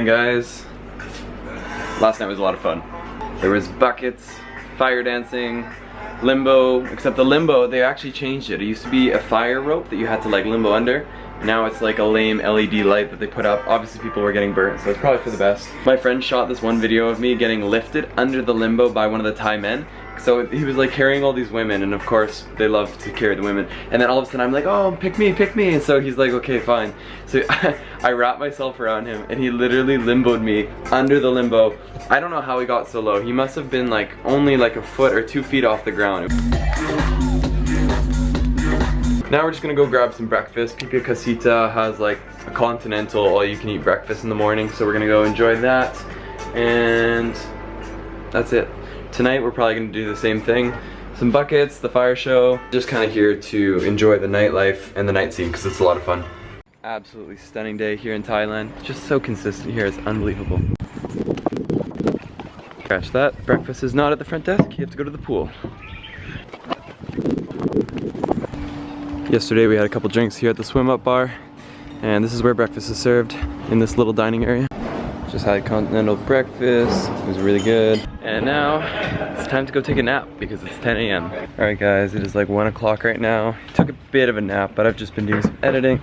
morning, guys. Last night was a lot of fun. There was buckets, fire dancing, limbo, except the limbo, they actually changed it. It used to be a fire rope that you had to like limbo under. Now it's like a lame LED light that they put up. Obviously people were getting burnt, so it's probably for the best. My friend shot this one video of me getting lifted under the limbo by one of the Thai men. So he was like carrying all these women, and of course they love to carry the women. And then all of a sudden I'm like, oh, pick me, pick me. And so he's like, okay, fine. So I wrapped myself around him and he literally limboed me under the limbo. I don't know how he got so low. He must have been like only like a foot or 2 feet off the ground. Now we're just gonna go grab some breakfast. Pipia Casita has like a continental all-you-can-eat breakfast in the morning, so we're gonna go enjoy that. And that's it. Tonight we're probably gonna do the same thing. Some buckets, the fire show. Just kind of here to enjoy the nightlife and the night scene because it's a lot of fun. Absolutely stunning day here in Thailand. Just so consistent here, it's unbelievable. Scratch that. Breakfast is not at the front desk. You have to go to the pool. Yesterday we had a couple drinks here at the swim up bar, and this is where breakfast is served, in this little dining area. Just had continental breakfast, it was really good. And now it's time to go take a nap because it's 10 a.m. Alright guys, it is like 1 o'clock right now. Took a bit of a nap, but I've just been doing some editing.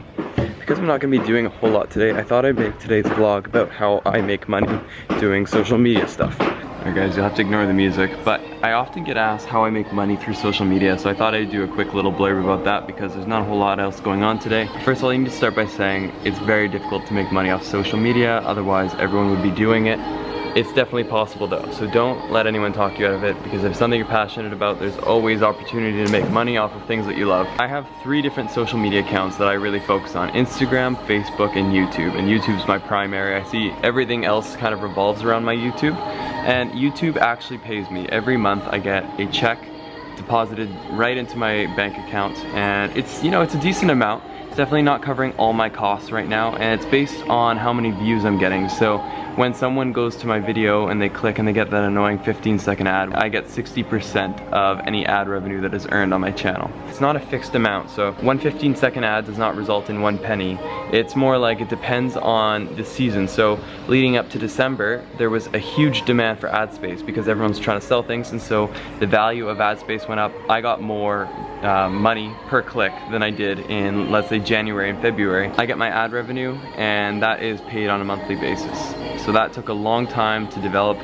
Because I'm not going to be doing a whole lot today, I thought I'd make today's vlog about how I make money doing social media stuff. Alright guys, you'll have to ignore the music, but I often get asked how I make money through social media, so I thought I'd do a quick little blurb about that because there's not a whole lot else going on today. First of all, you need to start by saying it's very difficult to make money off social media, otherwise everyone would be doing it. It's definitely possible though, so don't let anyone talk you out of it, because if it's something you're passionate about, there's always opportunity to make money off of things that you love. I have 3 different social media accounts that I really focus on: Instagram, Facebook, and YouTube. And YouTube's my primary. I see everything else kind of revolves around my YouTube. And YouTube actually pays me. Every month I get a check deposited right into my bank account, and it's, you know, it's a decent amount. It's definitely not covering all my costs right now, and it's based on how many views I'm getting. So when someone goes to my video and they click and they get that annoying 15-second ad, I get 60% of any ad revenue that is earned on my channel. It's not a fixed amount, so one 15-second ad does not result in 1 penny. It's more like it depends on the season. So leading up to December, there was a huge demand for ad space because everyone's trying to sell things, and so the value of ad space went up. I got more money per click than I did in, let's say, January and February. I get my ad revenue, and that is paid on a monthly basis. So that took a long time to develop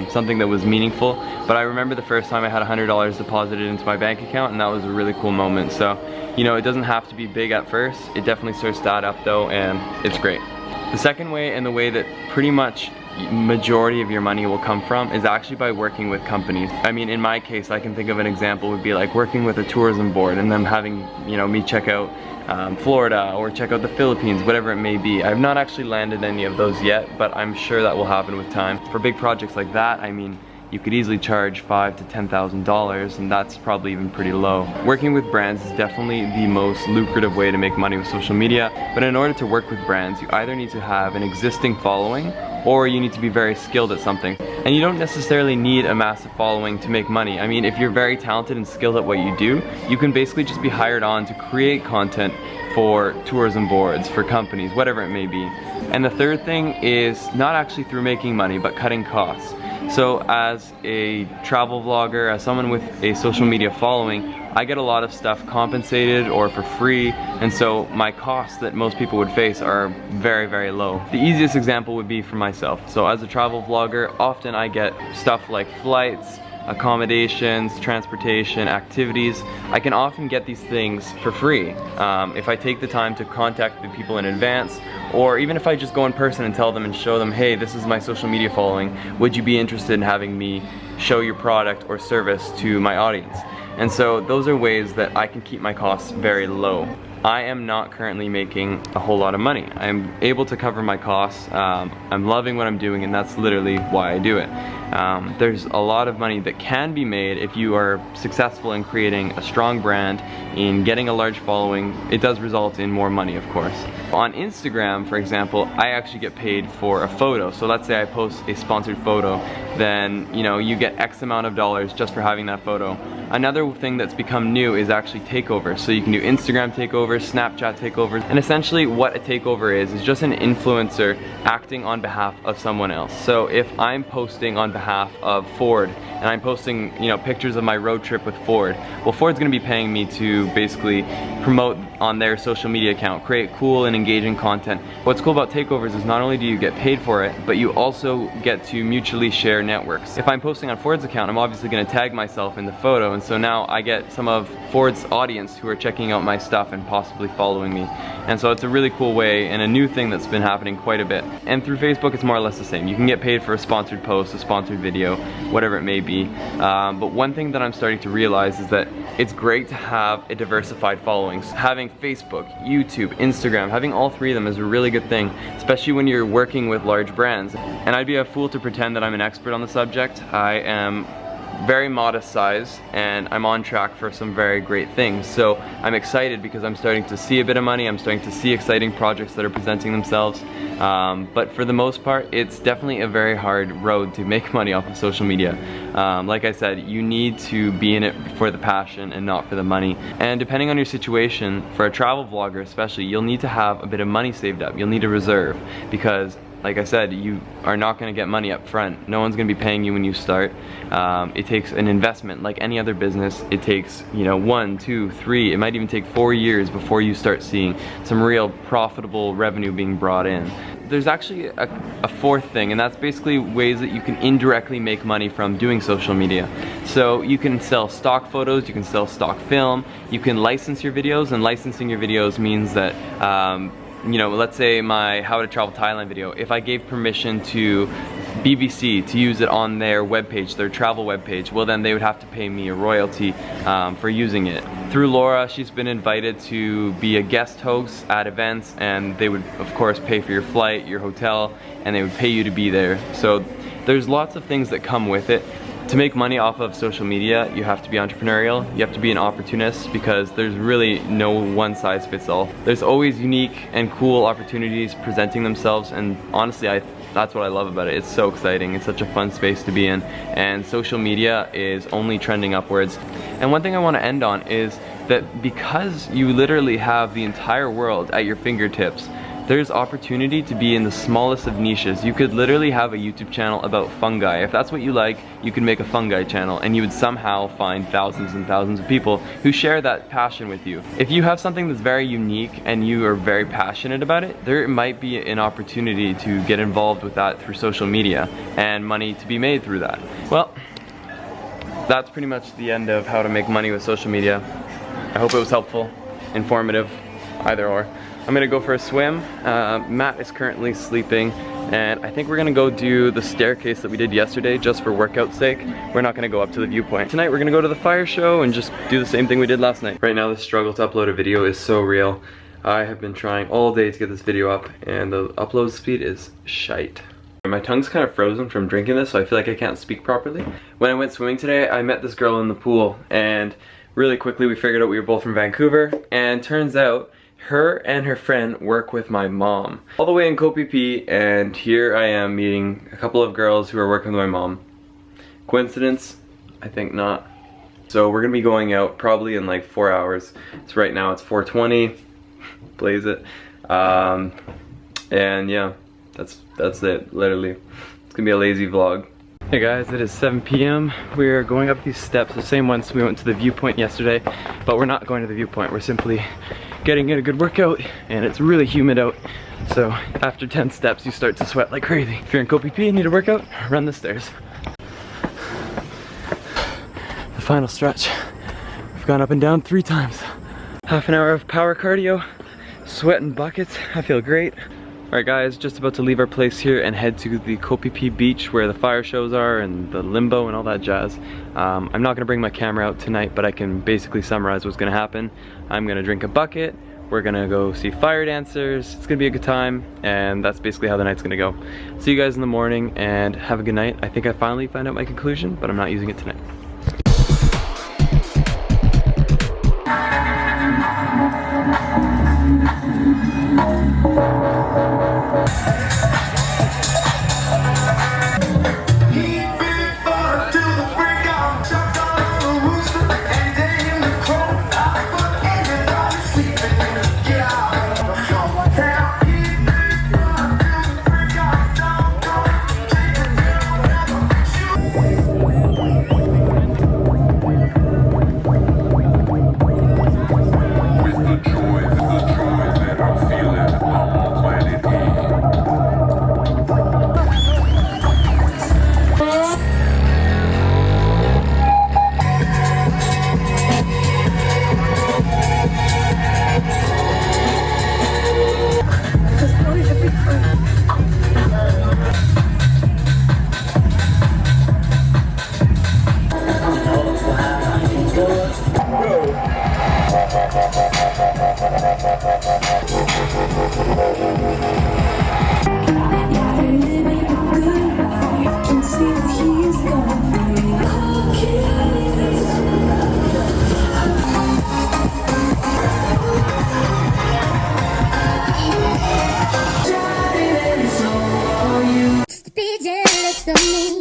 something that was meaningful, but I remember the first time I had $100 deposited into my bank account, and that was a really cool moment. So, you know, it doesn't have to be big at first. It definitely starts to add up though, and it's great. The second way, and the way that pretty much majority of your money will come from, is actually by working with companies. I mean, in my case, I can think of an example would be like working with a tourism board and them having, you know, me check out Florida or check out the Philippines, whatever it may be. I've not actually landed any of those yet, but I'm sure that will happen with time. For big projects like that, I mean, you could easily charge $5,000 to $10,000, and that's probably even pretty low. Working with brands is definitely the most lucrative way to make money with social media, but in order to work with brands, you either need to have an existing following or you need to be very skilled at something. And you don't necessarily need a massive following to make money. I mean, if you're very talented and skilled at what you do, you can basically just be hired on to create content for tourism boards, for companies, whatever it may be. And the third thing is not actually through making money, but cutting costs. So as a travel vlogger, as someone with a social media following, I get a lot of stuff compensated or for free, and so my costs that most people would face are very, very low. The easiest example would be for myself. So as a travel vlogger, often I get stuff like flights, accommodations, transportation, activities. I can often get these things for free if I take the time to contact the people in advance, or even if I just go in person and tell them and show them, hey, this is my social media following, would you be interested in having me show your product or service to my audience? And so those are ways that I can keep my costs very low. I am not currently making a whole lot of money. I'm able to cover my costs. I'm loving what I'm doing, and that's literally why I do it. There's a lot of money that can be made if you are successful in creating a strong brand, in getting a large following. It does result in more money, of course. On Instagram, for example, I actually get paid for a photo. So let's say I post a sponsored photo, then you get X amount of dollars just for having that photo. Another thing that's become new is actually takeovers. So you can do Instagram takeovers, takeovers, Snapchat takeovers, and essentially what a takeover is just an influencer acting on behalf of someone else. So if I'm posting on behalf of Ford, and I'm posting, you know, pictures of my road trip with Ford, well, Ford's gonna be paying me to basically promote on their social media account, create cool and engaging content. What's cool about takeovers is not only do you get paid for it, but you also get to mutually share networks. If I'm posting on Ford's account, I'm obviously gonna tag myself in the photo, and so now I get some of Ford's audience who are checking out my stuff and possibly following me. And so it's a really cool way and a new thing that's been happening quite a bit. And through Facebook, it's more or less the same. You can get paid for a sponsored post, a sponsored video, whatever it may be. But one thing that I'm starting to realize is that it's great to have a diversified following. Having Facebook, YouTube, Instagram, having all three of them is a really good thing, especially when you're working with large brands. And I'd be a fool to pretend that I'm an expert on the subject. I am very modest size, and I'm on track for some very great things. So I'm excited because I'm starting to see a bit of money, I'm starting to see exciting projects that are presenting themselves. But for the most part, it's definitely a very hard road to make money off of social media. Like I said, you need to be in it for the passion and not for the money. And depending on your situation, for a travel vlogger especially, you'll need to have a bit of money saved up. You'll need a reserve because, like I said, you are not going to get money up front. No one's going to be paying you when you start. It takes an investment like any other business. It takes, you know, 1, 2, 3, it might even take 4 years before you start seeing some real profitable revenue being brought in. There's actually a fourth thing, and that's basically ways that you can indirectly make money from doing social media. So you can sell stock photos, you can sell stock film, you can license your videos, and licensing your videos means that you know, let's say my How to Travel Thailand video, if I gave permission to BBC to use it on their webpage, their travel webpage, well then they would have to pay me a royalty for using it. Through Laura, she's been invited to be a guest host at events, and they would of course pay for your flight, your hotel, and they would pay you to be there. So there's lots of things that come with it. To make money off of social media, you have to be entrepreneurial, you have to be an opportunist, because there's really no one size fits all. There's always unique and cool opportunities presenting themselves, and honestly, that's what I love about it. It's so exciting, it's such a fun space to be in, and social media is only trending upwards. And one thing I want to end on is that because you literally have the entire world at your fingertips, there's opportunity to be in the smallest of niches. You could literally have a YouTube channel about fungi. If that's what you like, you can make a fungi channel, and you would somehow find thousands and thousands of people who share that passion with you. If you have something that's very unique and you are very passionate about it, there might be an opportunity to get involved with that through social media and money to be made through that. Well, that's pretty much the end of how to make money with social media. I hope it was helpful, informative, either or. I'm gonna go for a swim. Matt is currently sleeping, and I think we're gonna go do the staircase that we did yesterday just for workout's sake. We're not gonna go up to the viewpoint. Tonight we're gonna go to the fire show and just do the same thing we did last night. Right now the struggle to upload a video is so real. I have been trying all day to get this video up, and the upload speed is shite. My tongue's kind of frozen from drinking this, so I feel like I can't speak properly. When I went swimming today, I met this girl in the pool, and really quickly we figured out we were both from Vancouver, and turns out her and her friend work with my mom. All the way in Koh Phi Phi, and here I am meeting a couple of girls who are working with my mom. Coincidence? I think not. So we're gonna be going out probably in like 4 hours. So right now it's 4:20, blaze it. And yeah, that's it, literally. It's gonna be a lazy vlog. Hey guys, it is 7 p.m. We're going up these steps, the same ones we went to the viewpoint yesterday, but we're not going to the viewpoint. We're simply getting in a good workout, and it's really humid out. So after 10 steps, you start to sweat like crazy. If you're in Koh Phi Phi and need a workout, run the stairs. The final stretch. We've gone up and down 3 times. Half an hour of power cardio, sweat in buckets. I feel great. Alright guys, just about to leave our place here and head to the Koh Phi Phi beach where the fire shows are and the limbo and all that jazz. I'm not going to bring my camera out tonight, but I can basically summarize what's going to happen. I'm going to drink a bucket, we're going to go see fire dancers, it's going to be a good time, and that's basically how the night's going to go. See you guys in the morning, and have a good night. I think I finally found out my conclusion, but I'm not using it tonight. Shotgun on the rooster, and then the crow. I put everybody sleeping. Be jealous of me.